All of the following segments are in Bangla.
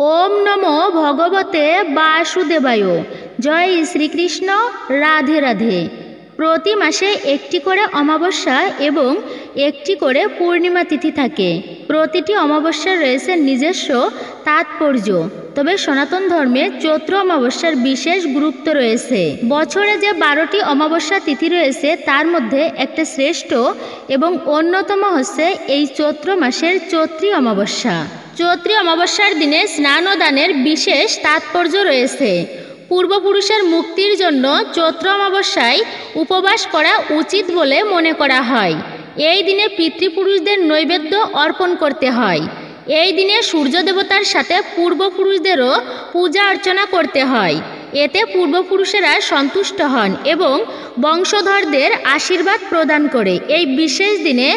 ওম নমো ভগবতে বাসুদেবায়। জয় শ্রীকৃষ্ণ। রাধে রাধে। প্রতি মাসে একটি করে অমাবস্যা এবং একটি করে পূর্ণিমা তিথি থাকে। প্রতিটি অমাবস্যার রয়েছে নিজস্ব তাৎপর্য। তবে সনাতন ধর্মে চৈত্র অমাবস্যার বিশেষ গুরুত্ব রয়েছে। বছরে যে 12টি অমাবস্যা তিথি রয়েছে তার মধ্যে একটা শ্রেষ্ঠ এবং অন্যতম হচ্ছে এই চৈত্র মাসের চৈত্রী অমাবস্যা। চৈত্রী অমাবস্যার দিনে স্নান ও দানের বিশেষ তাৎপর্য রয়েছে। পূর্বপুরুষের মুক্তির জন্য চৈত্র অমাবস্যায় উপবাস করা উচিত বলে মনে করা হয়। এই দিনে পিতৃপুরুষদের নৈবেদ্য অর্পণ করতে হয়। এই দিনে সূর্য দেবতার সাথে পূর্বপুরুষদেরও পূজা অর্চনা করতে হয়। এতে পূর্বপুরুষেরা সন্তুষ্ট হন এবং বংশধরদের আশীর্বাদ প্রদান করে। এই বিশেষ দিনে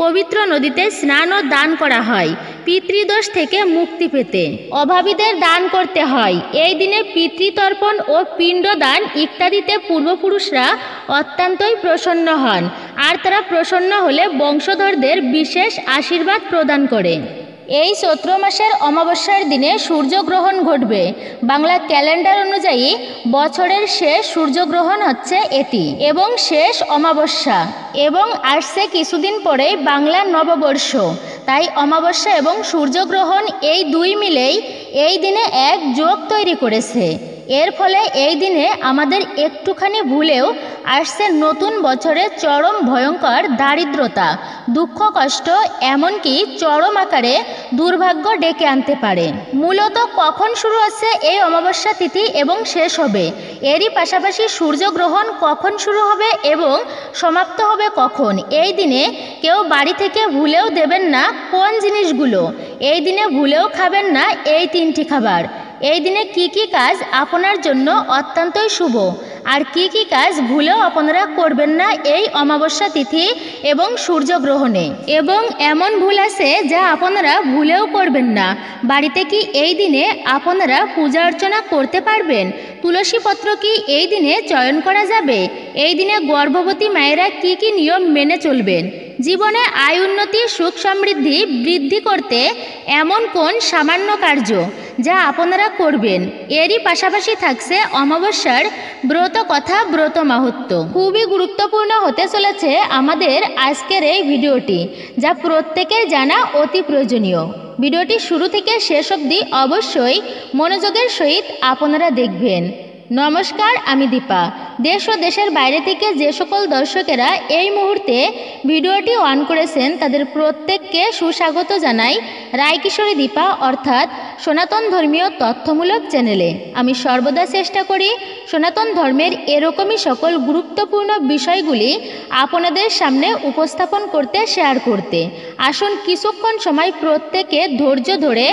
পবিত্র নদীতে স্নান ও দান করা হয় পিতৃদোষ থেকে মুক্তি পেতে। অভাবীদের দান করতে হয়। এই দিনে পিতৃতর্পণ ও পিণ্ডদান ইত্যাদিতে পূর্বপুরুষরা অত্যন্তই প্রসন্ন হন, আর তারা প্রসন্ন হলে বংশধরদের বিশেষ আশীর্বাদ প্রদান করে। এই চৈত্র মাসের অমাবস্যার দিনে সূর্যগ্রহণ ঘটবে। বাংলা ক্যালেন্ডার অনুযায়ী বছরের শেষ সূর্যগ্রহণ হচ্ছে এটি এবং শেষ অমাবস্যা, এবং আসছে কিছুদিন পরেই বাংলা নববর্ষ। তাই অমাবস্যা এবং সূর্যগ্রহণ এই দুই মিলেই এই দিনে এক যোগ তৈরি করেছে। এর ফলে এই দিনে আমাদের একটুখানি ভুলেও আসছে নতুন বছরে চরম ভয়ঙ্কর দারিদ্রতা, দুঃখ, কষ্ট, এমনকি চরম আকারে দুর্ভাগ্য ডেকে আনতে পারে। মূলত কখন শুরু হচ্ছে এই অমাবস্যা তিথি এবং শেষ হবে, এরই পাশাপাশি সূর্যগ্রহণ কখন শুরু হবে এবং সমাপ্ত হবে কখন, এই দিনে কেউ বাড়ি থেকে ভুলেও দেবেন না কোন জিনিসগুলো, এই দিনে ভুলেও খাবেন না এই 3টি খাবার। এই দিনে কি কি কাজ আপনার জন্য অত্যন্তই শুভ আর কি কি কাজ ভুলেও আপনারা করবেন না এই অমাবস্যা তিথি এবং সূর্যগ্রহণে, এবং এমন ভুল আছে যা আপনারা ভুলেও করবেন না। বাড়িতে কি এই দিনে আপনারা পূজা অর্চনা করতে পারবেন? তুলসী পত্র কি এই দিনে চয়ন করা যাবে? এই দিনে গর্ভবতী মায়েরা কি কি নিয়ম মেনে চলবেন? জীবনে আয় উন্নতি, সুখ সমৃদ্ধি বৃদ্ধি করতে এমন কোন সামান্য কার্য যা আপনারা করবেন? এরই পাশাপাশি থাকছে অমাবস্যার ব্রত কথা, ব্রত মাহাত্ম্য। খুবই গুরুত্বপূর্ণ হতে চলেছে আমাদের আজকের এই ভিডিওটি, যা প্রত্যেকের জানা অতি প্রয়োজনীয়। ভিডিওটি শুরু থেকে শেষ অবধি অবশ্যই মনোযোগের সহিত আপনারা দেখবেন। নমস্কার, আমি দীপা। দেশ ও দেশের বাইরে থেকে যে সকল দর্শকেরা এই মুহূর্তে ভিডিওটি অন করেছেন তাদের প্রত্যেককে সুস্বাগত জানাই রায়কিশোরী দীপা অর্থাৎ সনাতন ধর্মীয় তথ্যমূলক চ্যানেলে। আমি সর্বদা চেষ্টা করি সনাতন ধর্মের এরকমই সকল গুরুত্বপূর্ণ বিষয়গুলি আপনাদের সামনে উপস্থাপন করতে, শেয়ার করতে। আসুন কিছুক্ষণ সময় প্রত্যেকে ধৈর্য ধরে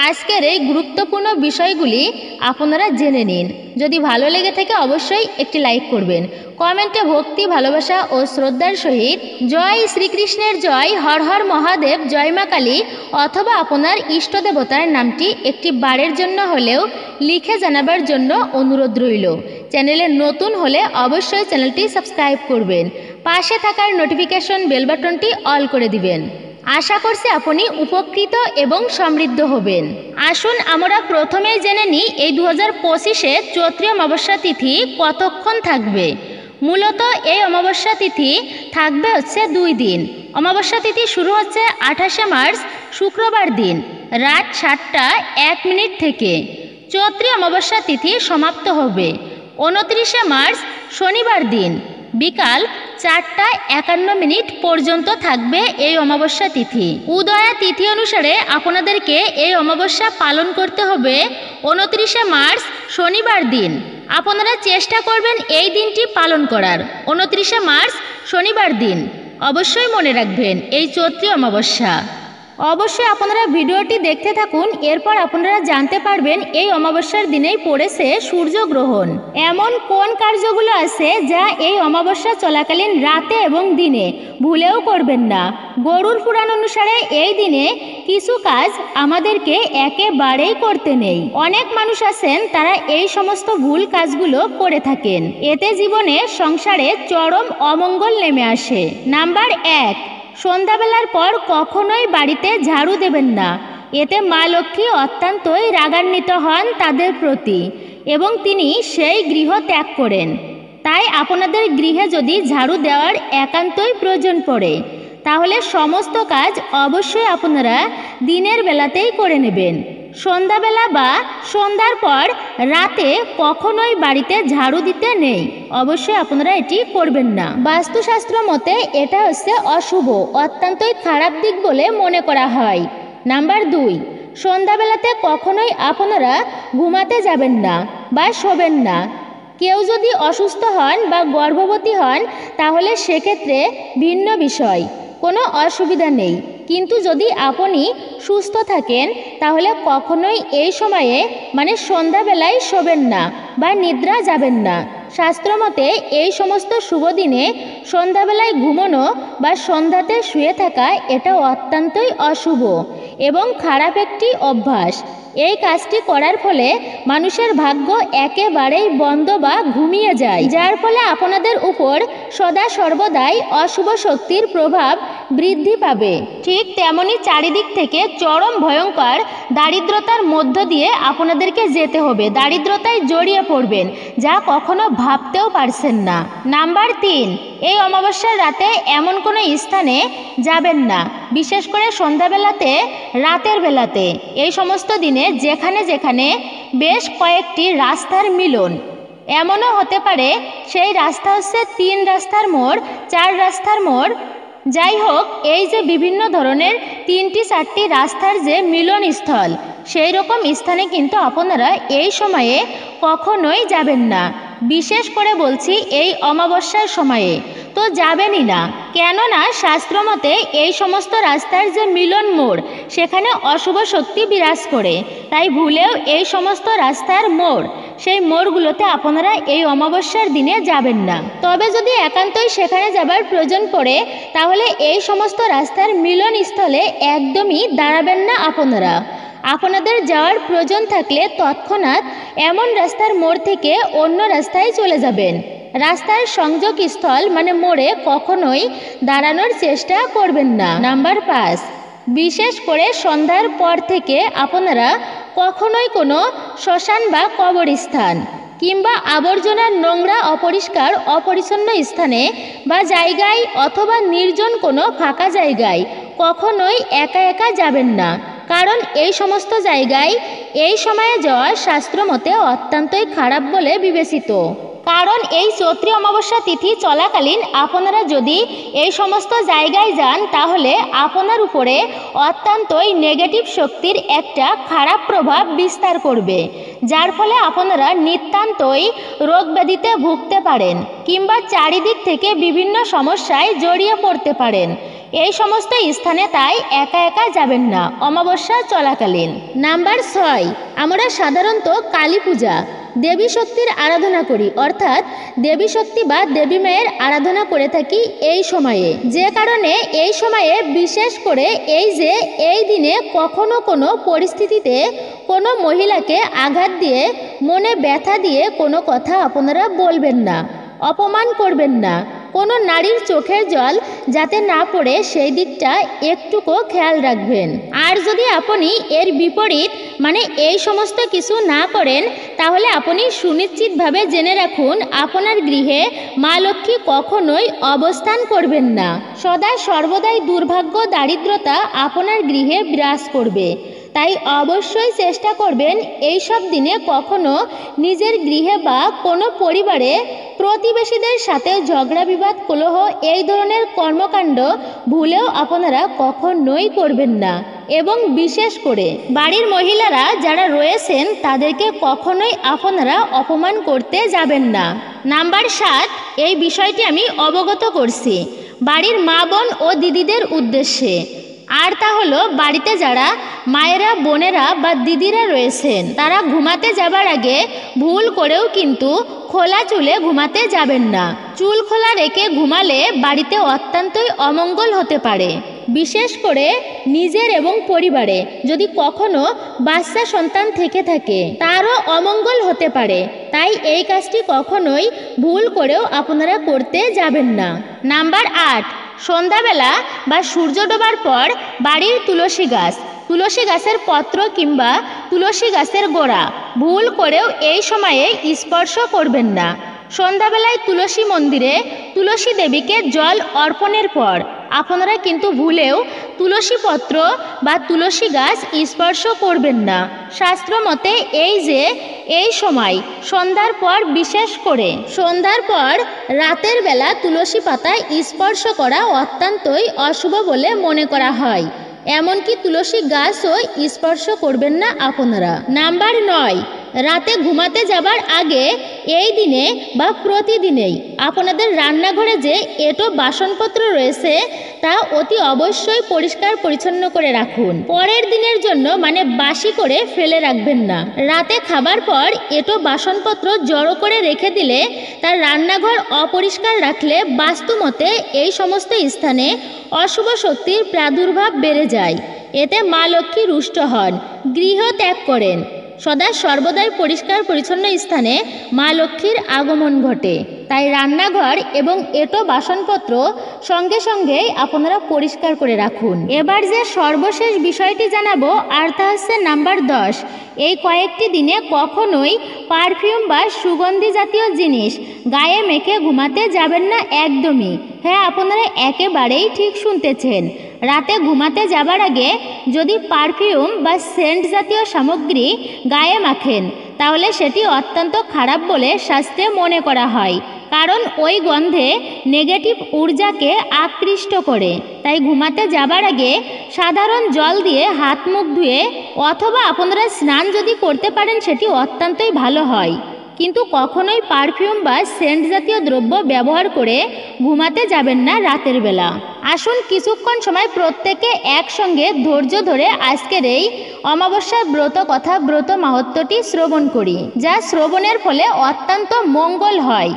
আজকের এই গুরুত্বপূর্ণ বিষয়গুলি আপনারা জেনে নিন। যদি ভালো লেগে থাকে অবশ্যই একটি লাইক করবেন। কমেন্টে ভক্তি, ভালোবাসা ও শ্রদ্ধার সহিত জয় শ্রীকৃষ্ণের জয়, হর হর মহাদেব, জয় মা কালী অথবা আপনার ইষ্ট দেবতার নামটি একটি বারের জন্য হলেও লিখে জানাবার জন্য অনুরোধ রইল। চ্যানেলে নতুন হলে অবশ্যই চ্যানেলটি সাবস্ক্রাইব করবেন। পাশে থাকার নোটিফিকেশন বেল বাটনটি অল করে দিবেন। আশা করছি আপনি উপকৃত এবং সমৃদ্ধ হবেন। আসুন আমরা প্রথমেই জেনে নিই এই 2025-এ চৈত্রী অমাবস্যা তিথি কতক্ষণ থাকবে। মূলত এই অমাবস্যা তিথি থাকবে হচ্ছে 2 দিন। অমাবস্যা তিথি শুরু হচ্ছে 28শে মার্চ শুক্রবার দিন রাত 7টা 1 মিনিট থেকে। চৈত্রী অমাবস্যা তিথি সমাপ্ত হবে 29শে মার্চ শনিবার দিন বিকাল 4টা 51 মিনিট পর্যন্ত থাকবে এই অমাবস্যা তিথি। উদয়া তিথি অনুসারে আপনাদেরকে এই অমাবস্যা পালন করতে হবে 29শে মার্চ শনিবার দিন। আপনারা চেষ্টা করবেন এই দিনটি পালন করার। 29শে মার্চ শনিবার দিন অবশ্যই মনে রাখবেন এই চৈত্রী অমাবস্যা। অবশ্যই আপনারা ভিডিওটি দেখতে থাকুন, এরপর আপনারা জানতে পারবেন এই অমাবস্যার দিনেই পড়েছে সূর্যগ্রহণ। এমন কোন কার্যগুলো আছে যা এই অমাবস্যা চলাকালীন রাতে এবং দিনে ভুলেও করবেন না। গরুর পুরাণ অনুসারে এই দিনে কিছু কাজ আমাদেরকে একেবারেই করতে নেই। অনেক মানুষ আছেন তারা এই সমস্ত ভুল কাজগুলো করে থাকেন, এতে জীবনে সংসারে চরম অমঙ্গল নেমে আসে। নাম্বার 1, সন্ধ্যাবেলার পর কখনোই বাড়িতে ঝাড়ু দেবেন না। এতে মা লক্ষ্মী অত্যন্তই রাগান্বিত হন তাদের প্রতি এবং তিনি সেই গৃহ ত্যাগ করেন। তাই আপনাদের গৃহে যদি ঝাড়ু দেওয়ার একান্তই প্রয়োজন পড়ে তাহলে সমস্ত কাজ অবশ্যই আপনারা দিনের বেলাতেই করে নেবেন। সন্ধ্যাবেলা বা সন্ধ্যার পর রাতে কখনোই বাড়িতে ঝাড়ু দিতে নেই, অবশ্যই আপনারা এটি করবেন না। বাস্তুশাস্ত্র মতে এটা হচ্ছে অশুভ, অত্যন্তই খারাপ দিক বলে মনে করা হয়। নাম্বার 2, সন্ধ্যাবেলাতে কখনোই আপনারা ঘুমাতে যাবেন না বা শোবেন না। কেউ যদি অসুস্থ হন বা গর্ভবতী হন তাহলে সেক্ষেত্রে ভিন্ন বিষয়, কোনো অসুবিধা নেই। কিন্তু যদি আপনি সুস্থ থাকেন তাহলে কখনোই এই সময়ে মানে সন্ধ্যাবেলায় শোবেন না বা নিদ্রা যাবেন না। শাস্ত্রমতে এই সমস্ত শুভ দিনে সন্ধ্যাবেলায় ঘুমানো বা সন্ধ্যাতে শুয়ে থাকা এটা অত্যন্তই অশুভ এবং খারাপ একটি অভ্যাস। এই কাজটি করার ফলে মানুষের ভাগ্য একেবারেই বন্ধ বা ঘুমিয়ে যায়, যার ফলে আপনাদের উপর সদা সর্বদাই অশুভ শক্তির প্রভাব বৃদ্ধি পাবে। ঠিক তেমনি চারিদিক থেকে চরম ভয়ঙ্কর দারিদ্রতার মধ্য দিয়ে আপনাদেরকে যেতে হবে, দারিদ্রতায় জড়িয়ে পড়বেন যা কখনো ভাবতেও পারছেন না। নাম্বার 3, এই অমাবস্যার রাতে এমন কোনো স্থানে যাবেন না, বিশেষ করে সন্ধ্যাবেলাতে, রাতের বেলাতে। এই সমস্ত দিনে যেখানে যেখানে বেশ কয়েকটি রাস্তার মিলন, এমনও হতে পারে সেই রাস্তা হচ্ছে 3 রাস্তার মোড়, 4 রাস্তার মোড়, যাই হোক এই যে বিভিন্ন ধরনের 3টি 4টি রাস্তার যে মিলন স্থল, সেই রকম স্থানে কিন্তু আপনারা এই সময়ে কখনোই যাবেন না। বিশেষ করে বলছি এই অমাবস্যার সময়ে তো যাবেনই না, কেননা শাস্ত্রমতে এই সমস্ত রাস্তার যে মিলন মোড় সেখানে অশুভ শক্তি বিরাজ করে। তাই ভুলেও এই সমস্ত রাস্তার মোড়, সেই মোড়গুলোতে আপনারা এই অমাবস্যার দিনে যাবেন না। তবে যদি একান্তই সেখানে যাবার প্রয়োজন পড়ে তাহলে এই সমস্ত রাস্তার মিলন স্থলে একদমই দাঁড়াবেন না আপনারা। আপনাদের যাওয়ার প্রয়োজন থাকলে তৎক্ষণাৎ এমন রাস্তার মোড় থেকে অন্য রাস্তায় চলে যাবেন। রাস্তার সংযোগ স্থল মানে মোড়ে কখনোই দাঁড়ানোর চেষ্টা করবেন না। নাম্বার 5, বিশেষ করে সন্ধ্যার পর থেকে আপনারা কখনোই কোনো শ্মশান বা কবরস্থান কিংবা আবর্জনার নোংরা অপরিষ্কার অপরিচ্ছন্ন স্থানে বা জায়গায় অথবা নির্জন কোনো ফাঁকা জায়গায় কখনোই একা একা যাবেন না, কারণ এই সমস্ত জায়গায় এই সময়ে যাওয়া শাস্ত্রমতে অত্যন্তই খারাপ বলে বিবেচিত। কারণ এই চৈত্রী অমাবস্যা তিথি চলাকালীন আপনারা যদি এই সমস্ত জায়গায় যান তাহলে আপনার উপরে অত্যন্তই নেগেটিভ শক্তির একটা খারাপ প্রভাব বিস্তার করবে, যার ফলে আপনারা নিতান্তই রোগ ব্যাধিতে ভুগতে পারেন কিংবা চারিদিক থেকে বিভিন্ন সমস্যায় জড়িয়ে পড়তে পারেন। এই সমস্ত স্থানে তাই একা একা যাবেন না অমাবস্যা চলাকালীন। নাম্বার 6, আমরা সাধারণত কালী পূজা, দেবী শক্তির আরাধনা করি, অর্থাৎ দেবী শক্তি বা দেবী মায়ের আরাধনা করে থাকি এই সময়ে। যে কারণে এই সময়ে বিশেষ করে এই দিনে কখনো কোনো পরিস্থিতিতে কোনো মহিলাকে আঘাত দিয়ে, মনে ব্যথা দিয়ে কোনো কথা আপনারা বলবেন না, অপমান করবেন না। কোনো নারীর চোখের জল যাতে না পড়ে সেই দিকটা একটুকু খেয়াল রাখবেন। আর যদি আপনি এর বিপরীত মানে এই সমস্ত কিছু না করেন তাহলে আপনি সুনিশ্চিতভাবে জেনে রাখুন আপনার গৃহে মা লক্ষ্মী কখনোই অবস্থান করবেন না। সদা সর্বদাই দুর্ভাগ্য দারিদ্রতা আপনার গৃহে বিরাজ করবে। তাই অবশ্যই চেষ্টা করবেন এই সব দিনে কখনো নিজের গৃহে বা কোনো পরিবারে প্রতিবেশীদের সাথে ঝগড়া বিবাদ কলহ এই ধরনের কর্মকাণ্ড ভুলেও আপনারা কখনোই করবেন না। এবং বিশেষ করে বাড়ির মহিলারা যারা রয়েছেন তাদেরকে কখনোই আপনারা অপমান করতে যাবেন না। নাম্বার 7, এই বিষয়টি আমি অবগত করছি বাড়ির মা বোন ও দিদিদের উদ্দেশ্যে। আর তা হলো বাড়িতে যারা মায়েরা, বোনেরা বা দিদিরা রয়েছেন তারা ঘুমাতে যাবার আগে ভুল করেও কিন্তু খোলা চুলে ঘুমাতে যাবেন না। চুল খোলা রেখে ঘুমালে বাড়িতে অত্যন্তই অমঙ্গল হতে পারে। বিশেষ করে নিজের এবং পরিবারে যদি কখনো বাচ্চা সন্তান থেকে থাকে তারও অমঙ্গল হতে পারে। তাই এই কাজটি কখনোই ভুল করেও আপনারা করতে যাবেন না। নাম্বার 8, সন্ধ্যাবেলা বা সূর্য ডোবার পর বাড়ির তুলসী গাছ তুলসী গাছের পত্র কিংবা তুলসী গাছের গোড়া ভুল করেও এই সময়ে স্পর্শ করবেন না। সন্ধ্যাবেলায় তুলসী মন্দিরে তুলসী দেবীকে জল অর্পণের পর আপনারা কিন্তু ভুলেও তুলসী পত্র বা তুলসী গাছ স্পর্শ করবেন না। শাস্ত্র মতে এই সময় সন্ধ্যার পর, বিশেষ করে সন্ধ্যার পর রাতের বেলা তুলসী পাতা স্পর্শ করা অত্যন্তই অশুভ বলে মনে করা হয়। এমনকি তুলসী গাছও স্পর্শ করবেন না আপনারা। নাম্বার 9, রাতে ঘুমাতে যাবার আগে এই দিনে বা প্রতিদিনেই আপনাদের রান্নাঘরে যে এঁটো বাসনপত্র রয়েছে তা অতি অবশ্যই পরিষ্কার পরিচ্ছন্ন করে রাখুন। পরের দিনের জন্য মানে বাসি করে ফেলে রাখবেন না। রাতে খাবার পর এঁটো বাসনপত্র জড়ো করে রেখে দিলে, তার রান্নাঘর অপরিষ্কার রাখলে বাস্তুমতে এই সমস্ত স্থানে অশুভ শক্তির প্রাদুর্ভাব বেড়ে যায়। এতে মা লক্ষ্মী রুষ্ট হন, গৃহ ত্যাগ করেন। সদা সর্বদাই পরিষ্কার পরিচ্ছন্ন স্থানে মা লক্ষ্মীর আগমন ঘটে। তাই রান্নাঘর এবং এঁটো বাসনপত্র সঙ্গে সঙ্গেই আপনারা পরিষ্কার করে রাখুন। এবার যে সর্বশেষ বিষয়টি জানাবো আর তা হচ্ছে নাম্বার 10। এই কয়েকটি দিনে কখনোই পারফিউম বা সুগন্ধি জাতীয় জিনিস গায়ে মেখে ঘুমাতে যাবেন না একদমই। হ্যাঁ, আপনারা একেবারেই ঠিক শুনতেছেন। রাতে ঘুমাতে যাবার আগে যদি পারফিউম বা সেন্ট জাতীয় সামগ্রী গায়ে মাখেন তাহলে সেটি অত্যন্ত খারাপ বলে শাস্ত্রে মনে করা হয়, কারণ ওই গন্ধে নেগেটিভ ঊর্জাকে আকৃষ্ট করে। তাই ঘুমাতে যাবার আগে সাধারণ জল দিয়ে হাত মুখ ধুয়ে অথবা আপনারা স্নান যদি করতে পারেন সেটি অত্যন্তই ভালো হয়, কিন্তু কখনোই পারফিউম বা সেন্ট জাতীয় দ্রব্য ব্যবহার করে ঘুমাতে যাবেন না রাতের বেলা। আসুন কিছুক্ষণ সময় প্রত্যেকে একসঙ্গে ধৈর্য ধরে আজকের এই অমাবস্যার ব্রত কথা, ব্রত মাহাত্ম্যটি শ্রবণ করি, যা শ্রবণের ফলে অত্যন্ত মঙ্গল হয়।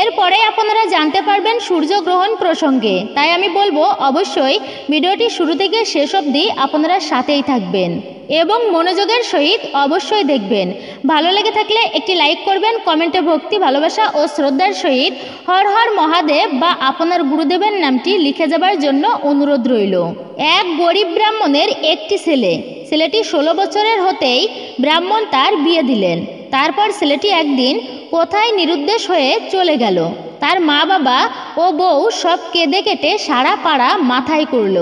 এরপরে আপনারা জানতে পারবেন সূর্যগ্রহণ প্রসঙ্গে। তাই আমি বলবো অবশ্যই ভিডিওটি শুরু থেকে শেষ অবধি আপনারা সাথেই থাকবেন এবং মনোযোগের সহিত অবশ্যই দেখবেন। ভালো লেগে থাকলে একটি লাইক করবেন, কমেন্টে ভক্তি, ভালোবাসা ও শ্রদ্ধার সহিত হর হর মহাদেব বা আপনার গুরুদেবের নামটি লিখে যাবার জন্য অনুরোধ রইল। এক গরিব ব্রাহ্মণের একটি ছেলেটি 16 বছরের হতেই ব্রাহ্মণ তার বিয়ে দিলেন। তারপর ছেলেটি একদিন কোথায় নিরুদ্দেশ হয়ে চলে গেল। তার মা বাবা ও বউ সব কেঁদে কেটে সারা পাড়া মাথায় করল।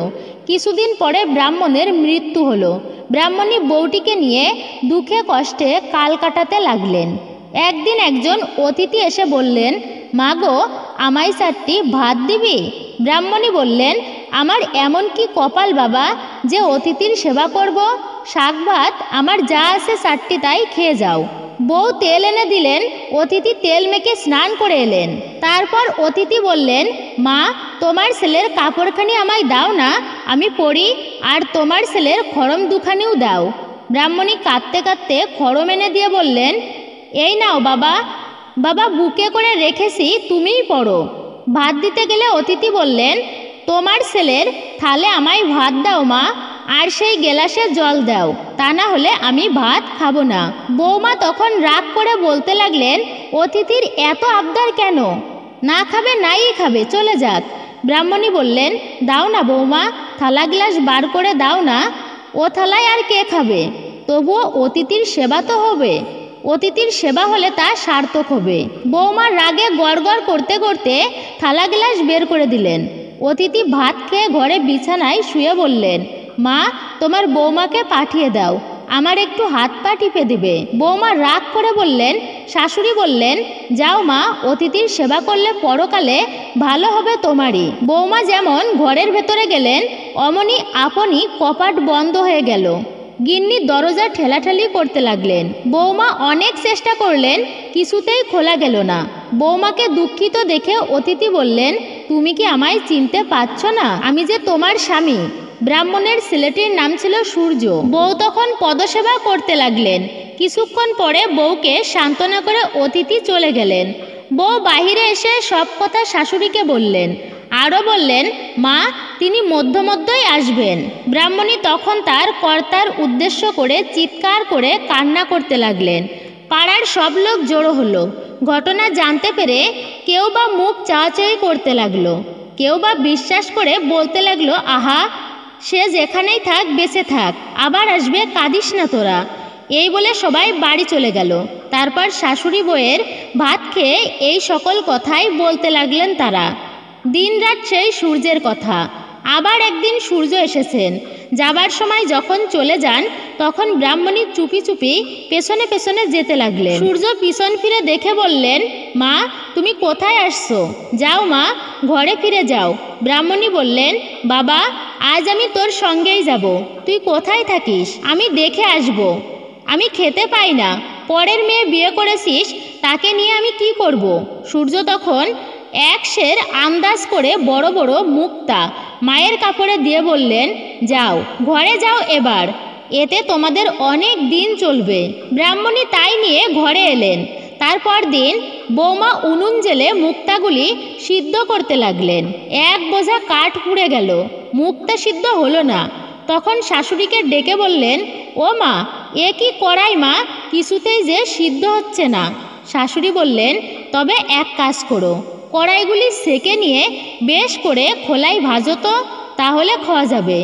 কিছুদিন পরে ব্রাহ্মণের মৃত্যু হলো। ব্রাহ্মণী বউটিকে নিয়ে দুঃখে কষ্টে কাল কাটাতে লাগলেন। একদিন একজন অতিথি এসে বললেন, মা গো, আমায় 4টি ভাত দিবি? ব্রাহ্মণী বললেন, আমার এমন কি কপাল বাবা যে অতিথির সেবা করব? শাক ভাত আমার যা আছে 4টি তাই খেয়ে যাও। বউ তেল এনে দিলেন। অতিথি তেল মেখে স্নান করে এলেন। তারপর অতিথি বললেন, মা, তোমার ছেলের কাপড়খানি আমায় দাও না, আমি পরি, আর তোমার ছেলের খড়ম 2খানিও দাও। ব্রাহ্মণী কাঁদতে কাঁদতে খড়ম এনে দিয়ে বললেন, এই নাও বাবা, বুকে করে রেখেছি, তুমিই পড়ো। ভাত দিতে গেলে অতিথি বললেন, তোমার ছেলের থালে আমায় ভাত দাও মা, আর সেই গেলাসে জল দাও, তা না হলে আমি ভাত খাবো না। বৌমা তখন রাগ করে বলতে লাগলেন, অতিথির এত আবদার কেন? না খাবে নাই খাবে, চলে যাক। ব্রাহ্মণী বললেন, দাও না বৌমা, থালা গ্লাস বার করে দাও না, ও থালায় আর কে খাবে? তবুও অতিথির সেবা তো হবে, অতিথির সেবা হলে তা সার্থক হবে। বৌমা রাগে গড়গড় করতে করতে থালা গ্লাস বের করে দিলেন। অতিথি ভাত খেয়ে ঘরে বিছানায় শুয়ে বললেন, মা, তোমার বৌমাকে পাঠিয়ে দাও, আমার একটু হাত পা টিপে দেবে। বৌমা রাগ করে বললেন, শাশুড়ি বললেন, যাও মা, অতিথির সেবা করলে পরকালে ভালো হবে তোমারই। বৌমা যেমন ঘরের ভেতরে গেলেন অমনি আপনি কপাট বন্ধ হয়ে গেল। গিন্নি দরজা ঠেলাঠেলি করতে লাগলেন। বৌমা অনেক চেষ্টা করলেন, কিছুতেই খোলা গেল না। বৌমাকে দুঃখিত দেখে অতিথি বললেন, তুমি কি আমায় চিনতে পারছো না? আমি যে তোমার স্বামী। ব্রাহ্মণের ছেলেটির নাম ছিল সূর্য। বউ তখন পদসেবা করতে লাগলেন। কিছুক্ষণ পরে বউকে সান্ত্বনা করে অতিথি চলে গেলেন। বউ বাহিরে এসে সব কথা শাশুড়িকে বললেন। আরও বললেন, মা, তিনি মধ্যমধ্যই আসবেন। ব্রাহ্মণী তখন তার কর্তার উদ্দেশ্য করে চিৎকার করে কান্না করতে লাগলেন। পাড়ার সব লোক জড়ো হলো। ঘটনা জানতে পেরে কেউ বা মুখ চাওয়াচাওয়ি করতে লাগলো, কেউ বা বিশ্বাস করে বলতে লাগলো, আহা, সে যেখানেই থাক বেঁচে থাক, আবার আসবে, কাঁদিস না তোরা। এই বলে সবাই বাড়ি চলে গেল। তারপর শাশুড়ি বউয়ের ভাত খেয়ে এই সকল কথাই বলতে লাগলেন তারা। দিনরাত সেই সূর্যের কথা। আবার একদিন সূর্য এসেছেন। যাবার সময় যখন চলে যান তখন ব্রাহ্মণী চুপি চুপি পেছনে পেছনে যেতে লাগলেন। সূর্য পিছন ফিরে দেখে বললেন, মা তুমি কোথায় আসছো? যাও মা, ঘরে ফিরে যাও। ব্রাহ্মণী বললেন, বাবা আজ আমি তোর সঙ্গেই যাব। তুই কোথায় থাকিস? আমি দেখে আসব। আমি খেতে পাই না, পরের মেয়ে বিয়ে করেছিস, তাকে নিয়ে আমি কি করব? সূর্য তখন এক সের আন্দাজ করে বড় বড় মুক্তা মায়ের কাপড়ে দিয়ে বললেন, যাও ঘরে যাও এবার, এতে তোমাদের অনেক দিন চলবে। ব্রাহ্মণী তাই নিয়ে ঘরে এলেন। তারপর দিন বৌমা উনুন জেলে মুক্তাগুলি সিদ্ধ করতে লাগলেন। এক বোঝা কাঠ পুড়ে গেল, মুক্তা সিদ্ধ হলো না। তখন শাশুড়িকে ডেকে বললেন, ও মা, এ কি করাই মা, কিছুতেই যে সিদ্ধ হচ্ছে না। শাশুড়ি বললেন, তবে এক কাজ করো, কড়াইগুলি সেকে নিয়ে বেশ করে খোলাই ভাজো তো, তাহলে খাওয়া যাবে।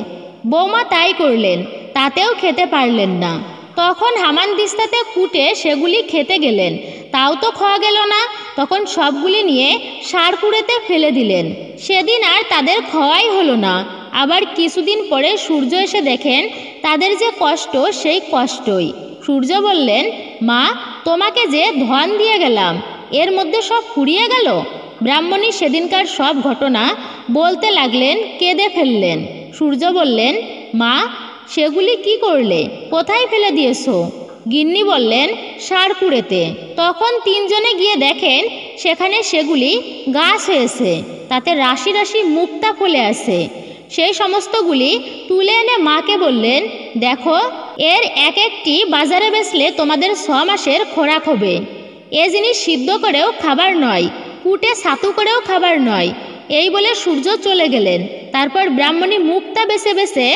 বৌমা তাই করলেন, তাতেও খেতে পারলেন না। তখন হামানদিস্তাতে কুটে সেগুলি খেতে গেলেন, তাও তো খাওয়া গেল না। তখন সবগুলি নিয়ে সারকুড়েতে ফেলে দিলেন। সেদিন আর তাদের খাওয়াই হলো না। আবার কিছুদিন পরে সূর্য এসে দেখেন তাদের যে কষ্ট, সেই কষ্টই। সূর্য বললেন, মা তোমাকে যে ধন দিয়ে গেলাম, এর মধ্যে সব ফুরিয়ে গেল। ব্রাহ্মণী সেদিনকার সব ঘটনা বলতে লাগলেন, কেঁদে ফেললেন। সূর্য বললেন, মা সেগুলি কি করলে, কোথায় ফেলে দিয়েছো? গিন্নি বললেন, সারকুড়েতে। তখন তিনজনে গিয়ে দেখেন সেখানে সেগুলি গাছ হয়েছে, তাতে রাশি রাশি মুক্তা ফলে আছে। সেই সমস্তগুলি তুলে এনে মাকে বললেন, দেখো এর এক একটি বাজারে বেচলে তোমাদের 6 মাসের খোরাক হবে। এ জিনিস সিদ্ধ করেও খাবার নয়, কুটে ছাতু করেও খাবার নয়। এই বলে সূর্য চলে গেলেন। তারপর ব্রাহ্মণী মুক্তা বেছে বেছে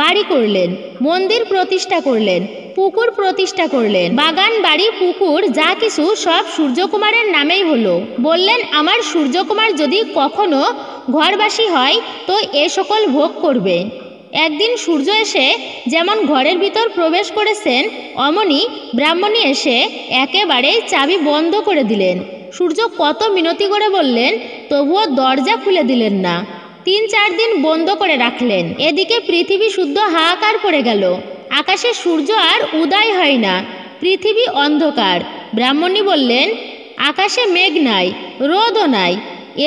বাড়ি করলেন, মন্দির প্রতিষ্ঠা করলেন, পুকুর প্রতিষ্ঠা করলেন। বাগান, বাড়ি, পুকুর যা কিছু সব সূর্যকুমারের নামেই হলো। বললেন, আমার সূর্যকুমার যদি কখনো ঘরবাসী হয় তো এ সকল ভোগ করবে। একদিন সূর্য এসে যেমন ঘরের ভিতর প্রবেশ করেছেন, অমনি ব্রাহ্মণী এসে একেবারেই চাবি বন্ধ করে দিলেন। সূর্য কত মিনতি করে বললেন, তবুও দরজা খুলে দিলেন না। 3-4 দিন বন্ধ করে রাখলেন। এদিকে পৃথিবী শুদ্ধ হাহাকার পড়ে গেল। আকাশে সূর্য আর উদয় হয় না, পৃথিবী অন্ধকার। ব্রাহ্মণী বললেন, আকাশে মেঘ নাই, রোদও নাই,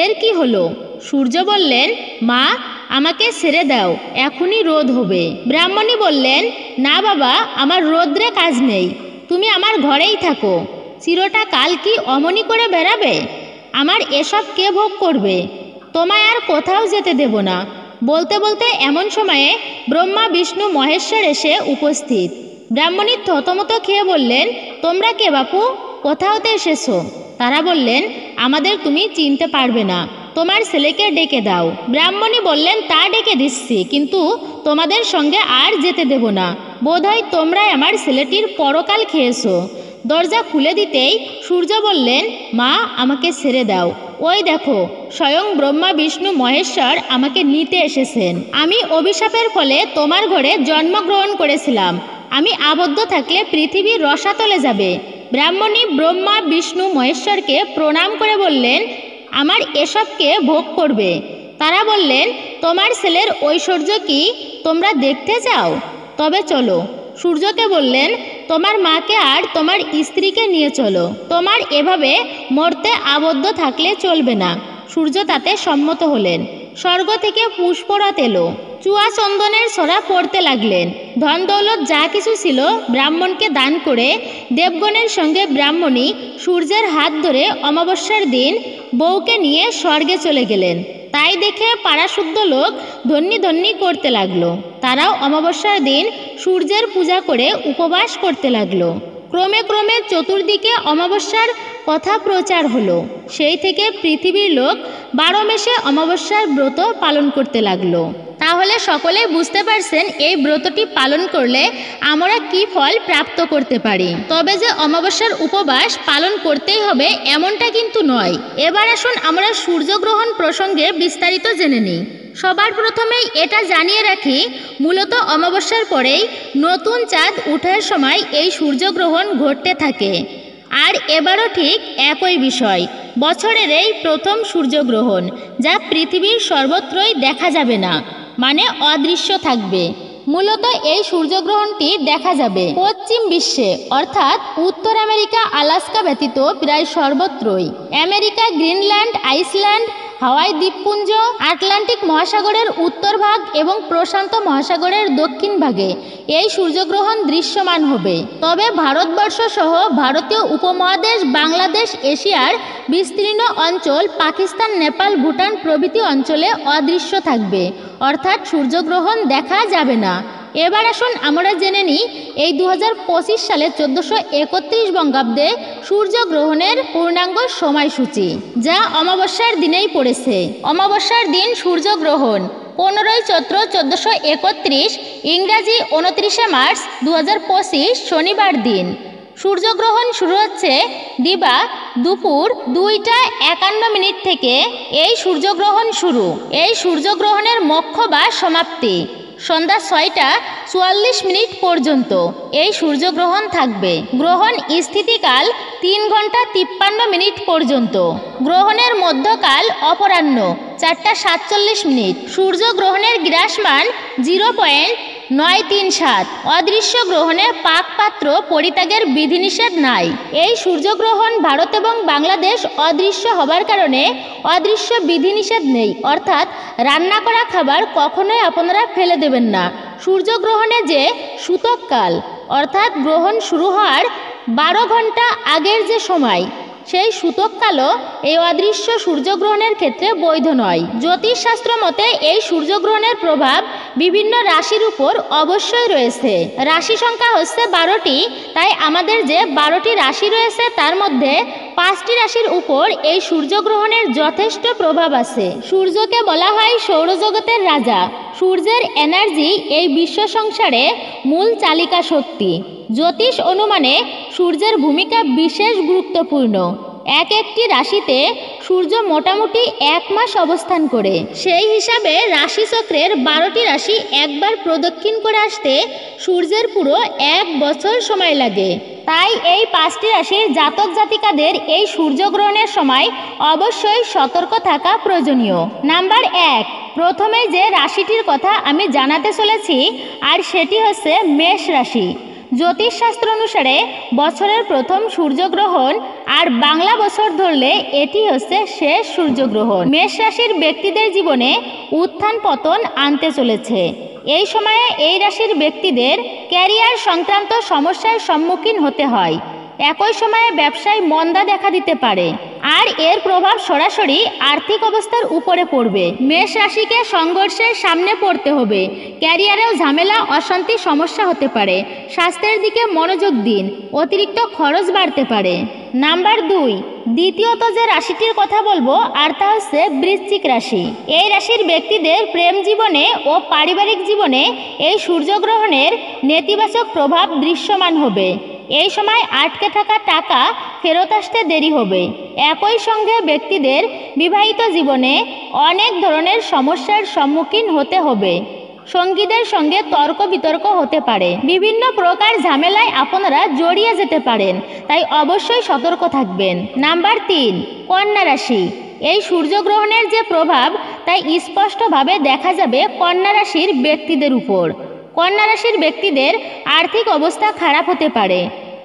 এর কি হলো? সূর্য বললেন, মা আমাকে ছেড়ে দাও, এখনই রোদ হবে। ব্রাহ্মণী বললেন, না বাবা, আমার রোদ্রে কাজ নেই, তুমি আমার ঘরেই থাকো। চিরটা কাল কি অমনি করে বেড়াবে? আমার এসব কে ভোগ করবে? তোমায় আর কোথাও যেতে দেব না। বলতে বলতে এমন সময়ে ব্রহ্মা, বিষ্ণু, মহেশ্বর এসে উপস্থিত। ব্রাহ্মণী থতমত খেয়ে বললেন, তোমরা কে বাপু, কোথা হতে এসেছো? তারা বললেন, আমাদের তুমি চিনতে পারবে না, তোমার ছেলেকে ডেকে দাও। ব্রাহ্মণী বললেন, তা ডেকে দিচ্ছি, কিন্তু তোমাদের সঙ্গে আর যেতে দেব না। বোধহয় তোমরাই আমার ছেলেটির পরকাল খেয়েছো। দরজা খুলে দিতেই সূর্য বললেন, মা আমাকে ছেড়ে দাও, ওই দেখো স্বয়ং ব্রহ্মা, বিষ্ণু, মহেশ্বর আমাকে নিতে এসেছেন। আমি অভিশাপের ফলে তোমার ঘরে জন্মগ্রহণ করেছিলাম, আমি আবদ্ধ থাকলে পৃথিবীর রসাতলে যাবে। ব্রাহ্মণী ব্রহ্মা, বিষ্ণু, মহেশ্বরকে প্রণাম করে বললেন, আমার এসবকে ভোগ করবে। তারা বললেন, তোমার ছেলের ঐশ্বর্য কি তোমরা দেখতে চাও? তবে চলো। সূর্যকে বললেন, তোমার মাকে আর তোমার স্ত্রীকে নিয়ে চলো, তোমার এভাবে মরতে আবদ্ধ থাকলে চলবে না। সূর্য তাতে সম্মত হলেন। স্বর্গ থেকে পুষ্পরাত এলো, চুয়া চন্দনের ছড়া পড়তে লাগলেন। ধন দৌলত যা কিছু ছিল ব্রাহ্মণকে দান করে দেবগণের সঙ্গে ব্রাহ্মণী সূর্যের হাত ধরে অমাবস্যার দিন বউকে নিয়ে স্বর্গে চলে গেলেন। তাই দেখে পাড়াশুদ্ধ লোক ধন্যী ধন্যী করতে লাগলো। তারাও অমাবস্যার দিন সূর্যের পূজা করে উপবাস করতে লাগলো। ক্রমে ক্রমে চতুর্দিকে অমাবস্যার কথা প্রচার হলো। সেই থেকে পৃথিবীর লোক 12 মাসে অমাবস্যার ব্রত পালন করতে লাগলো। তাহলে সকলেই বুঝতে পারছেন এই ব্রতটি পালন করলে আমরা কি ফল প্রাপ্ত করতে পারি। তবে যে অমাবস্যার উপবাস পালন করতেই হবে এমনটা কিন্তু নয়। এবার আসুন আমরা সূর্যগ্রহণ প্রসঙ্গে বিস্তারিত জেনে নিই। সবার প্রথমেই এটা জানিয়ে রাখি, মূলত অমাবস্যার পরেই নতুন চাঁদ ওঠার সময় এই সূর্যগ্রহণ ঘটতে থাকে। আর এবারও ঠিক একই বিষয়, বছরের এই প্রথম সূর্যগ্রহণ, যা পৃথিবীর সর্বত্রই দেখা যাবে না, মানে অদৃশ্য থাকবে। মূলত এই সূর্যগ্রহণটি দেখা যাবে পশ্চিম বিশ্বে, অর্থাৎ উত্তর আমেরিকা, আলাস্কা ব্যতীত প্রায় সর্বত্রই। আমেরিকা, গ্রিনল্যান্ড, আইসল্যান্ড, হাওয়াই দ্বীপপুঞ্জ, আটলান্টিক মহাসাগরের উত্তর ভাগ এবং প্রশান্ত মহাসাগরের দক্ষিণ ভাগে এই সূর্যগ্রহণ দৃশ্যমান হবে। তবে ভারতবর্ষ সহ ভারতীয় উপমহাদেশ, বাংলাদেশ, এশিয়ার বিস্তীর্ণ অঞ্চল, পাকিস্তান, নেপাল, ভুটান প্রভৃতি অঞ্চলে অদৃশ্য থাকবে, অর্থাৎ সূর্যগ্রহণ দেখা যাবে না। এবার আসুন আমরা জেনে নিই এই 2025 সালে 1431 বঙ্গাব্দে সূর্যগ্রহণের পূর্ণাঙ্গ সময়সূচি, যা অমাবস্যার দিনেই পড়েছে। অমাবস্যার দিন সূর্যগ্রহণ 15ই চৈত্র 1431, ইংরাজি 29শে মার্চ 2025 শনিবার দিন। সূর্যগ্রহণ শুরু হচ্ছে দিবা দুপুর 2টা 51 থেকে। এই সূর্যগ্রহণ শুরু। এই সূর্যগ্রহণের মোক্ষ বা সমাপ্তি সন্ধ্যা 6টা 44 পর্যন্ত এই সূর্যগ্রহণ থাকবে। গ্রহণ স্থিতিকাল 3 ঘন্টা 53 পর্যন্ত। গ্রহণের মধ্যকাল অপরাহ্ন 4টা 47। সূর্যগ্রহণের গ্রাসমান 0.937। অদৃশ্য গ্রহণে পাকপাত্র পরিত্যাগের বিধিনিষেধ নাই। এই সূর্যগ্রহণ ভারত এবং বাংলাদেশ অদৃশ্য হবার কারণে অদৃশ্য বিধিনিষেধ নেই, অর্থাৎ রান্না করা খাবার কখনোই আপনারা ফেলে দেবেন না। সূর্যগ্রহণে যে সূতককাল, অর্থাৎ গ্রহণ শুরু হওয়ার 12 ঘন্টা আগের যে সময়, সেই সূতককালও এই অদৃশ্য সূর্যগ্রহণের ক্ষেত্রে বৈধ নয়। জ্যোতিষশাস্ত্র মতে এই সূর্যগ্রহণের প্রভাব বিভিন্ন রাশির উপর অবশ্যই রয়েছে। রাশি সংখ্যা হচ্ছে 12টি, তাই আমাদের যে 12টি রাশি রয়েছে তার মধ্যে 5টি রাশির উপর এই সূর্যগ্রহণের যথেষ্ট প্রভাব আছে। সূর্যকে বলা হয় সৌরজগতের রাজা। সূর্যের এনার্জি এই বিশ্ব সংসারে মূল চালিকা শক্তি। জ্যোতিষ অনুমানে সূর্যের ভূমিকা বিশেষ গুরুত্বপূর্ণ। একটি রাশিতে সূর্য মোটামুটি 1 মাস অবস্থান করে। সেই হিসাবে রাশিচক্রের 12টি রাশি একবার প্রদক্ষিণ করে আসতে সূর্যের পুরো 1 বছর সময় লাগে। তাই এই 5টি রাশির জাতক জাতিকাদের এই সূর্যগ্রহণের সময় অবশ্যই সতর্ক থাকা প্রয়োজনীয়। নাম্বার 1, প্রথমে যে রাশিটির কথা আমি জানাতে চলেছি আর সেটি হচ্ছে মেষ রাশি। জ্যোতিষশাস্ত্র অনুসারে বছরের প্রথম সূর্যগ্রহণ, আর বাংলা বছর ধরলে এটি হচ্ছে শেষ সূর্যগ্রহণ। মেষ রাশির ব্যক্তিদের জীবনে উত্থান পতন আনতে চলেছে। এই সময়ে এই রাশির ব্যক্তিদের ক্যারিয়ার সংক্রান্ত সমস্যার সম্মুখীন হতে হয়। একই সময়ে ব্যবসায় মন্দা দেখা দিতে পারে, আর এর প্রভাব সরাসরি আর্থিক অবস্থার উপরে পড়বে। মেষ রাশিকে সংঘর্ষের সামনে পড়তে হবে। ক্যারিয়ারেও ঝামেলা, অশান্তি, সমস্যা হতে পারে। স্বাস্থ্যের দিকে মনোযোগ দিন, অতিরিক্ত খরচ বাড়তে পারে। নাম্বার 2, দ্বিতীয়ত যে রাশিটির কথা বলবো আর তা হচ্ছে বৃশ্চিক রাশি। এই রাশির ব্যক্তিদের প্রেম জীবনে ও পারিবারিক জীবনে এই সূর্যগ্রহণের নেতিবাচক প্রভাব দৃশ্যমান হবে। এই সময় আটকে থাকা টাকা ফেরত আসতে দেরি হবে। একই সঙ্গে ব্যক্তিদের বিবাহিত জীবনে অনেক ধরনের সমস্যার সম্মুখীন হতে হবে। সঙ্গীদের সঙ্গে তর্ক বিতর্ক হতে পারে। বিভিন্ন প্রকার ঝামেলায় আপনারা জড়িয়ে যেতে পারেন, তাই অবশ্যই সতর্ক থাকবেন। নাম্বার 3, কন্যা রাশি। এই সূর্যগ্রহণের যে প্রভাব তাই স্পষ্টভাবে দেখা যাবে কন্যা রাশির ব্যক্তিদের উপর। কন্যা রাশির ব্যক্তিদের আর্থিক অবস্থা খারাপ হতে পারে।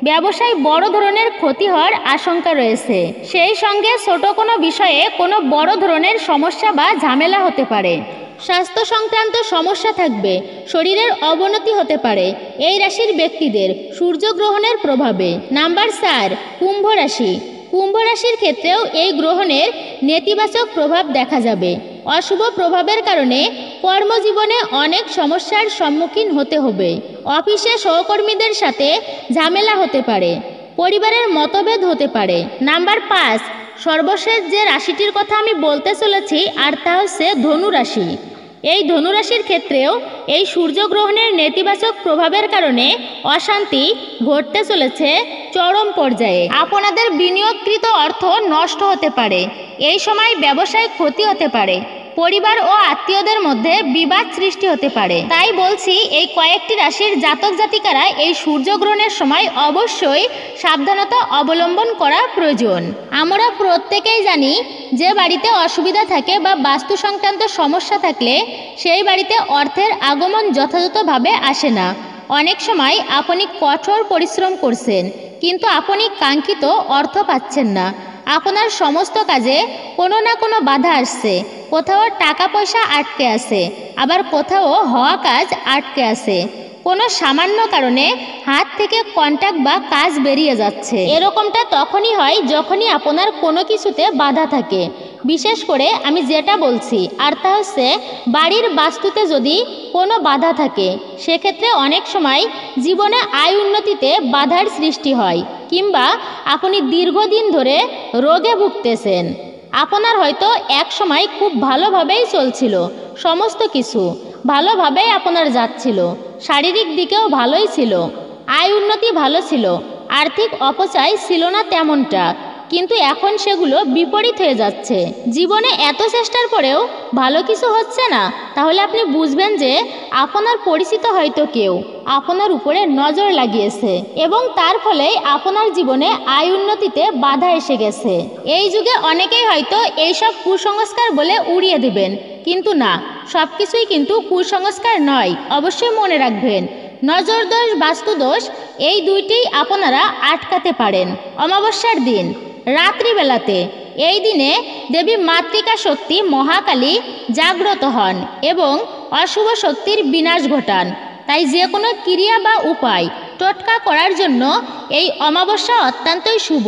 ব্যবসায় বড় ধরনের ক্ষতি হওয়ার আশঙ্কা রয়েছে। সেই সঙ্গে ছোট কোনো বিষয়ে কোনো বড় ধরনের সমস্যা বা ঝামেলা হতে পারে। স্বাস্থ্য সংক্রান্ত সমস্যা থাকবে। শরীরের অবনতি হতে পারে এই রাশির ব্যক্তিদের সূর্যগ্রহণের প্রভাবে। নাম্বার 4, কুম্ভ রাশি। কুম্ভ রাশির ক্ষেত্রেও এই গ্রহণের নেতিবাচক প্রভাব দেখা যাবে। অশুভ প্রভাবের কারণে কর্মজীবনে অনেক সমস্যার সম্মুখীন হতে হবে। অফিসে সহকর্মীদের সাথে ঝামেলা হতে পারে। পরিবারের মতভেদ হতে পারে। নাম্বার 5, সর্বশেষ যে রাশিটির কথা আমি বলতে চলেছি আর তা হচ্ছে ধনু রাশি। এই ধনুরাশির ক্ষেত্রেও এই সূর্যগ্রহণের নেতিবাচক প্রভাবের কারণে অশান্তি ঘটতে চলেছে চরম পর্যায়ে। আপনাদের বিনিয়োগকৃত অর্থ নষ্ট হতে পারে। এই সময় ব্যবসায় ক্ষতি হতে পারে। পরিবার ও আত্মীয়দের মধ্যে বিবাদ সৃষ্টি হতে পারে। তাই বলছি, এই কয়েকটি রাশির জাতক জাতিকারা এই সূর্যগ্রহণের সময় অবশ্যই সাবধানতা অবলম্বন করা প্রয়োজন। আমরা প্রত্যেকেই জানি, যে বাড়িতে অসুবিধা থাকে বা বাস্তু সংক্রান্ত সমস্যা থাকলে সেই বাড়িতে অর্থের আগমন যথাযথভাবে আসে না। অনেক সময় আপনি কঠোর পরিশ্রম করছেন, কিন্তু আপনি কাঙ্ক্ষিত অর্থ পাচ্ছেন না। আপনার সমস্ত কাজে কোনো না কোনো বাধা আসছে, কোথাও টাকা পয়সা আটকে আছে, আবার কোথাও হওয়া কাজ আটকে আছে। কোনো সামান্য কারণে হাত থেকে কন্ট্রাক্ট বা কাজ বেরিয়ে যাচ্ছে। এরকমটা তখনই হয় যখনই আপনার কোনো কিছুতে বাধা থাকে। বিশেষ করে আমি যেটা বলছি, আর তা হচ্ছে বাড়ির বাস্তুতে যদি কোনো বাধা থাকে, সেক্ষেত্রে অনেক সময় জীবনে আয় উন্নতিতে বাধার সৃষ্টি হয়, কিংবা আপনি দীর্ঘদিন ধরে রোগে ভুগতেছেন। আপনার হয়তো এক সময় খুব ভালোভাবেই চলছিল, সমস্ত কিছু ভালোভাবেই আপনার যাচ্ছিল, শারীরিক দিকেও ভালোই ছিল, আয় উন্নতি ভালো ছিল, আর্থিক অপচয় ছিল না তেমনটা, কিন্তু এখন সেগুলো বিপরীত হয়ে যাচ্ছে। জীবনে এত চেষ্টার পরেও ভালো কিছু হচ্ছে না, তাহলে আপনি বুঝবেন যে আপনার পরিচিত হয়তো কেউ আপনার উপরে নজর লাগিয়েছে এবং তার ফলে আপনার জীবনে আয় উন্নতিতে বাধা এসে গেছে। এই যুগে অনেকেই হয়তো এইসব কুসংস্কার বলে উড়িয়ে দেবেন, কিন্তু না, সব কিছুই কিন্তু কুসংস্কার নয়। অবশ্যই মনে রাখবেন, নজর দোষ, বাস্তু দোষ, এই দুইটিই আপনারা আটকাতে পারেন অমাবস্যার দিন রাত্রিবেলাতে। এই দিনে দেবী মাতৃকা শক্তি মহাকালী জাগ্রত হন এবং অশুভ শক্তির বিনাশ ঘটান। তাই যে কোনো ক্রিয়া বা উপায় টোটকা করার জন্য এই অমাবস্যা অত্যন্তই শুভ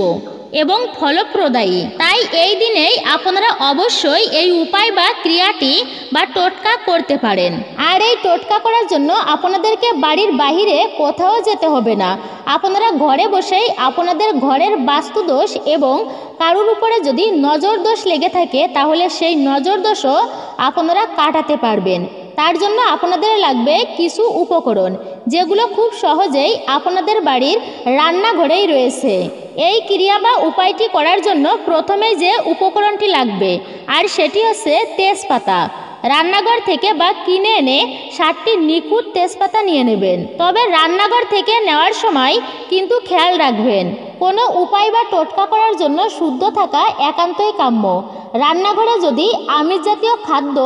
এবং ফলপ্রদায়ী। তাই এই দিনেই আপনারা অবশ্যই এই উপায় বা ক্রিয়াটি বা টোটকা করতে পারেন। আর এই টোটকা করার জন্য আপনাদেরকে বাড়ির বাহিরে কোথাও যেতে হবে না। আপনারা ঘরে বসেই আপনাদের ঘরের বাস্তু দোষ এবং কারোর উপরে যদি নজর দোষ লেগে থাকে, তাহলে সেই নজর দোষও আপনারা কাটাতে পারবেন। তার জন্য আপনাদের লাগবে কিছু উপকরণ, যেগুলো খুব সহজেই আপনাদের বাড়ির রান্নাঘরেই রয়েছে। এই ক্রিয়া বা উপায়টি করার জন্য প্রথমে যে উপকরণটি লাগবে, আর সেটি হচ্ছে তেজপাতা। রান্নাঘর থেকে বা কিনে এনে 7টি নিখুঁত তেজপাতা নিয়ে নেবেন। তবে রান্নাঘর থেকে নেওয়ার সময় কিন্তু খেয়াল রাখবেন, কোনো উপায় বা টোটকা করার জন্য শুদ্ধ থাকা একান্তই কাম্য। রান্নাঘরে যদি আমিষ জাতীয় খাদ্য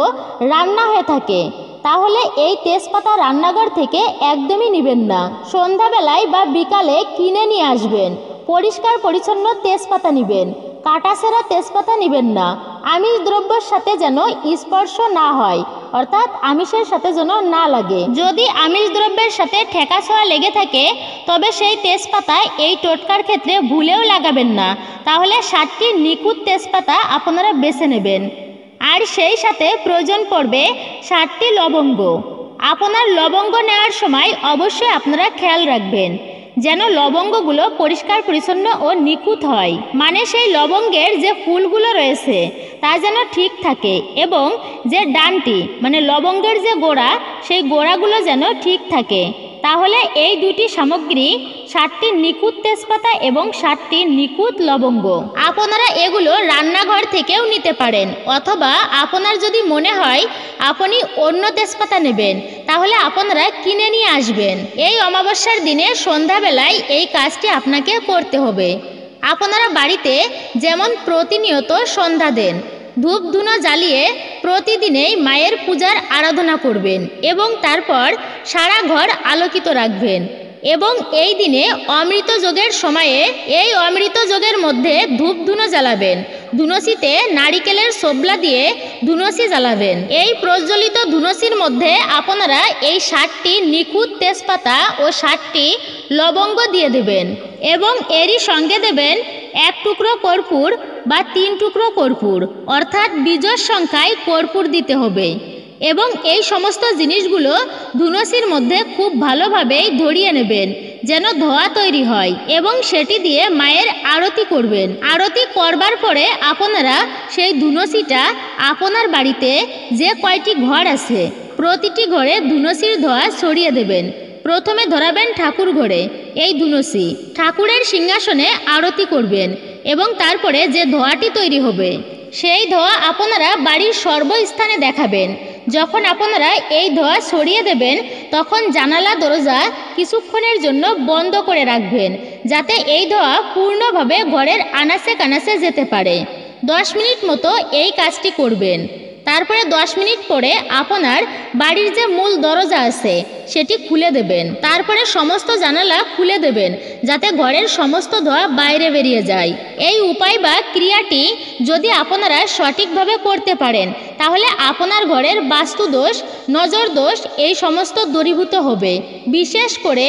রান্না হয়ে থাকে, তাহলে এই তেজপাতা রান্নাঘর থেকে একদমই নেবেন না। সন্ধ্যাবেলায় বা বিকালে কিনে নিয়ে আসবেন। পরিষ্কার পরিচ্ছন্ন তেজপাতা নেবেন, কাটাছেঁড়া তেজপাতা নেবেন না। আমিষ দ্রব্যের সাথে যেন স্পর্শ না হয়, অর্থাৎ আমিষের সাথে যেন না লাগে। যদি আমিষ দ্রব্যের সাথে ঠেকা ছোঁয়া লেগে থাকে, তবে সেই তেজপাতা এই টোটকার ক্ষেত্রে ভুলেও লাগাবেন না। তাহলে 7টি নিখুঁত তেজপাতা আপনারা বেছে নেবেন। আর সেই সাথে প্রয়োজন পড়বে 7টি লবঙ্গ। আপনার লবঙ্গ নেওয়ার সময় অবশ্যই আপনারা খেয়াল রাখবেন যেন লবঙ্গগুলো পরিষ্কার পরিচ্ছন্ন ও নিখুঁত হয়। মানে সেই লবঙ্গের যে ফুলগুলো রয়েছে তা যেন ঠিক থাকে, এবং যে ডানটি মানে লবঙ্গের যে গোড়া, সেই গোড়াগুলো যেন ঠিক থাকে। তাহলে এই দুটি সামগ্রী, 7টি নিখুঁত তেজপাতা এবং 7টি নিখুঁত লবঙ্গ, আপনারা এগুলো রান্নাঘর থেকেও নিতে পারেন, অথবা আপনার যদি মনে হয় আপনি অন্য তেজপাতা নেবেন, তাহলে আপনারা কিনে নিয়ে আসবেন। এই অমাবস্যার দিনে সন্ধ্যাবেলায় এই কাজটি আপনাকে করতে হবে। আপনারা বাড়িতে যেমন প্রতিনিয়ত সন্ধ্যা দেন, ধূপ ধুনো জ্বালিয়ে প্রতিদিনেই মায়ের পূজার আরাধনা করবেন এবং তারপর সারা ঘর আলোকিত রাখবেন। এবং এই দিনে অমৃত যোগের সময়ে এই অমৃত যোগের মধ্যে ধূপ ধুনো জ্বালাবেন। ধুনুসিতে নারিকেলের ছোবলা দিয়ে ধুনুসি জ্বালাবেন। এই প্রজ্বলিত ধুনুসির মধ্যে আপনারা এই 7টি নিখুঁত তেজপাতা ও 7টি লবঙ্গ দিয়ে দেবেন এবং এরই সঙ্গে দেবেন 1 টুকরো কর্পূর বা 3 টুকরো কর্পূর, অর্থাৎ বিজোড় সংখ্যায় কর্পূর দিতে হবে। এবং এই সমস্ত জিনিসগুলো ধুনুসির মধ্যে খুব ভালোভাবেই ধরিয়ে নেবেন যেন ধোঁয়া তৈরি হয়, এবং সেটি দিয়ে মায়ের আরতি করবেন। আরতি করবার পরে আপনারা সেই ধুনুসিটা আপনার বাড়িতে যে কয়টি ঘর আছে প্রতিটি ঘরে ধুনুসির ধোঁয়া ছড়িয়ে দেবেন। প্রথমে ধরাবেন ঠাকুর ঘরে এই ধুনুসি, ঠাকুরের সিংহাসনে আরতি করবেন এবং তারপরে যে ধোঁয়াটি তৈরি হবে সেই ধোঁয়া আপনারা বাড়ির সর্বস্থানে দেখাবেন। যখন আপনারা এই ধোঁয়া ছড়িয়ে দেবেন তখন জানালা দরজা কিছুক্ষণের জন্য বন্ধ করে রাখবেন, যাতে এই ধোঁয়া পূর্ণভাবে ঘরের আনাচে কানাচে যেতে পারে। 10 মিনিট মতো এই কাজটি করবেন। তারপরে 10 মিনিট পরে আপনার বাড়ির যে মূল দরজা আছে সেটি খুলে দেবেন। তারপরে সমস্ত জানালা খুলে দেবেন, যাতে ঘরের সমস্ত ধোঁয়া বাইরে বেরিয়ে যায়। এই উপায় বা ক্রিয়াটি যদি আপনারা সঠিকভাবে করতে পারেন তাহলে আপনার ঘরের বাস্তুদোষ, নজর দোষ এই সমস্ত দূরীভূত হবে। বিশেষ করে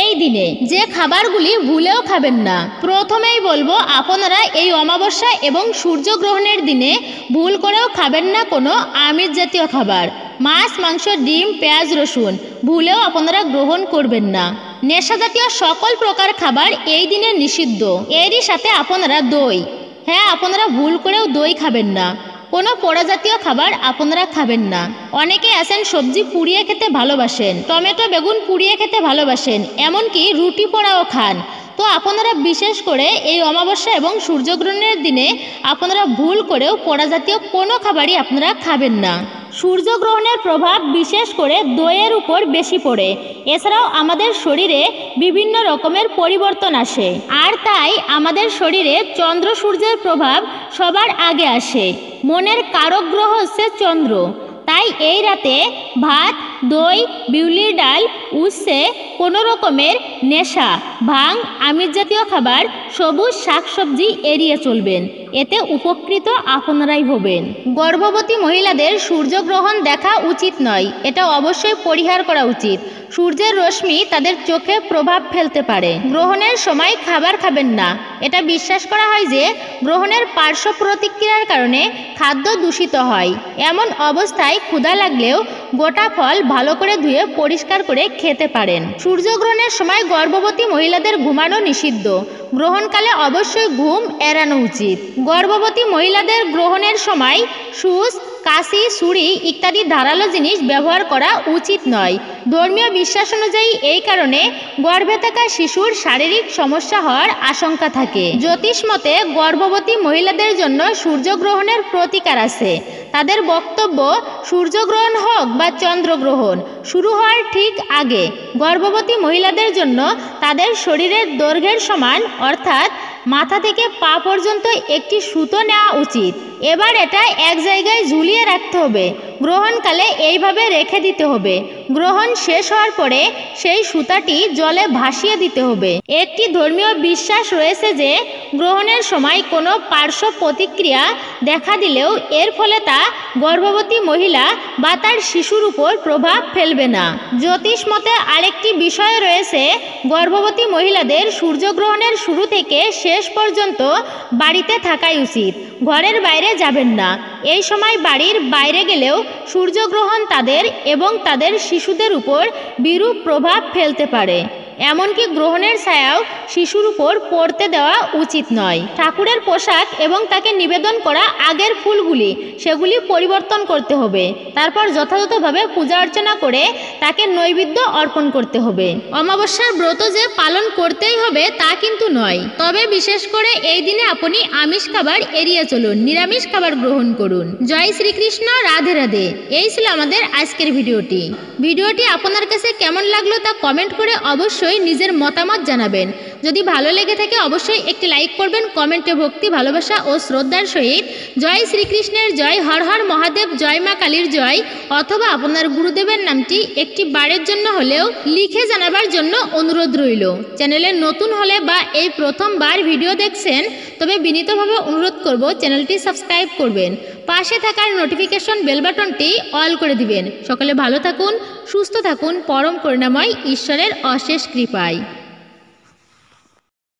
এই দিনে যে খাবারগুলি ভুলেও খাবেন না। প্রথমেই বলবো, আপনারা এই অমাবস্যা এবং সূর্যগ্রহণের দিনে ভুল করেও খাবেন না কোনো আমিষ জাতীয় খাবার। মাছ, মাংস, ডিম, পেঁয়াজ, রসুন ভুলেও আপনারা গ্রহণ করবেন না। নেশা জাতীয় সকল প্রকার খাবার এই দিনে নিষিদ্ধ। এরই সাথে আপনারা দই, হ্যাঁ আপনারা ভুল করেও দই খাবেন না। কোনো পোড়া জাতীয় খাবার আপনারা খাবেন না। অনেকে আছেন সবজি পুড়িয়ে খেতে ভালোবাসেন, টমেটো বেগুন পুড়িয়ে খেতে ভালোবাসেন, এমনকি রুটি পোড়াও খান। তো আপনারা বিশেষ করে এই অমাবস্যা এবং সূর্যগ্রহণের দিনে আপনারা ভুল করেও পোড়া জাতীয় কোনো খাবারই আপনারা খাবেন না। সূর্যগ্রহণের প্রভাব বিশেষ করে দইয়ের উপর বেশি পড়ে। এছাড়াও আমাদের শরীরে বিভিন্ন রকমের পরিবর্তন আসে, আর তাই আমাদের শরীরে চন্দ্র সূর্যের প্রভাব সবার আগে আসে। মনের কারক গ্রহ হচ্ছে চন্দ্র। তাই এই রাতে ভাত, দই, বিউলির ডাল, উচ্ছে, কোনো রকমের নেশা, ভাং, আমিষ জাতীয় খাবার, সবুজ শাকসবজি এড়িয়ে চলবেন। এতে উপকৃত আপনারাই হবেন। গর্ভবতী মহিলাদের সূর্যগ্রহণ দেখা উচিত নয়, এটা অবশ্যই পরিহার করা উচিত। সূর্যের রশ্মি তাদের চোখে প্রভাব ফেলতে পারে। গ্রহণের সময় খাবার খাবেন না। এটা বিশ্বাস করা হয় যে গ্রহণের পার্শ্ব প্রতিক্রিয়ার কারণে খাদ্য দূষিত হয়। এমন অবস্থায় ক্ষুধা লাগলেও গোটা ফল ভালো করে ধুয়ে পরিষ্কার করে খেতে পারেন। সূর্যগ্রহণের সময় গর্ভবতী মহিলাদের ঘুমানো নিষিদ্ধ। গ্রহণকালে অবশ্যই ঘুম এড়ানো উচিত। গর্ভবতী মহিলাদের গ্রহণের সময় সুচ, কাশি, ছুরি ইত্যাদি ধারালো জিনিস ব্যবহার করা উচিত নয়। ধর্মীয় বিশ্বাস অনুযায়ী এই কারণে গর্ভে থাকা শিশুর শারীরিক সমস্যা হওয়ার আশঙ্কা থাকে। জ্যোতিষ মতে গর্ভবতী মহিলাদের জন্য সূর্যগ্রহণের প্রতিকার আছে। তাদের বক্তব্য, সূর্যগ্রহণ হোক বা চন্দ্রগ্রহণ শুরু হওয়ার ঠিক আগে গর্ভবতী মহিলাদের জন্য তাদের শরীরের দৈর্ঘ্যের সমান, অর্থাৎ মাথা থেকে পা পর্যন্ত একটি সুতো নেওয়া উচিত। এবার এটা এক জায়গায় ঝুলিয়ে রাখতে হবে। গ্রহণকালে এইভাবে রেখে দিতে হবে। গ্রহণ শেষ হওয়ার পরে সেই সুতাটি জলে ভাসিয়ে দিতে হবে। একটি ধর্মীয় বিশ্বাস রয়েছে যে গ্রহণের সময় কোনো পার্শ্ব প্রতিক্রিয়া দেখা দিলেও এর ফলে তা গর্ভবতী মহিলা বা তার শিশুর উপর প্রভাব ফেলবে না। জ্যোতিষ মতে আরেকটি বিষয় রয়েছে, গর্ভবতী মহিলাদের সূর্যগ্রহণের শুরু থেকে শেষ পর্যন্ত বাড়িতে থাকাই উচিত। ঘরের বাইরে যাবেন না। এই সময় বাড়ির বাইরে গেলেও সূর্যগ্রহণ তাদের এবং তাদের শিশুদের উপর বিরূপ প্রভাব ফেলতে পারে। এমনকি গ্রহণের ছায়াও শিশুর উপর পড়তে দেওয়া উচিত নয়। ঠাকুরের পোশাক এবং তাকে নিবেদন করা আগের ফুলগুলি সেগুলি পরিবর্তন করতে হবে। তারপর যথাযথভাবে পূজা অর্চনা করে তাকে নৈবেদ্য অর্পণ করতে হবে। অমাবস্যার ব্রত যে পালন করতেই হবে তা কিন্তু নয়। তবে বিশেষ করে এই দিনে আপনি আমিষ খাবার এড়িয়ে চলুন, নিরামিষ খাবার গ্রহণ করুন। জয় শ্রীকৃষ্ণ, রাধে রাধে। এই ছিল আমাদের আজকের ভিডিওটি। ভিডিওটি আপনার কাছে কেমন লাগলো তা কমেন্ট করে অবশ্যই নিজের মতামত জানাবেন। যদি ভালো লেগে থাকে অবশ্যই একটি লাইক করবেন। কমেন্টে ভক্তি, ভালোবাসা ও শ্রদ্ধার সহিত জয় শ্রীকৃষ্ণের জয়, হর হর মহাদেব, জয় মা কালীর জয়, অথবা আপনার গুরুদেবের নামটি একটি বারের জন্য হলেও লিখে জানাবার জন্য অনুরোধ রইল। চ্যানেলে নতুন হলে বা এই প্রথমবার ভিডিও দেখছেন তবে বিনীতভাবে অনুরোধ করব চ্যানেলটি সাবস্ক্রাইব করবেন। পাশে থাকার নোটিফিকেশন বেল বাটনটি অল করে দিবেন। সকলে ভালো থাকুন, সুস্থ থাকুন, পরম করুণাময় ঈশ্বরের অশেষ কৃপায়।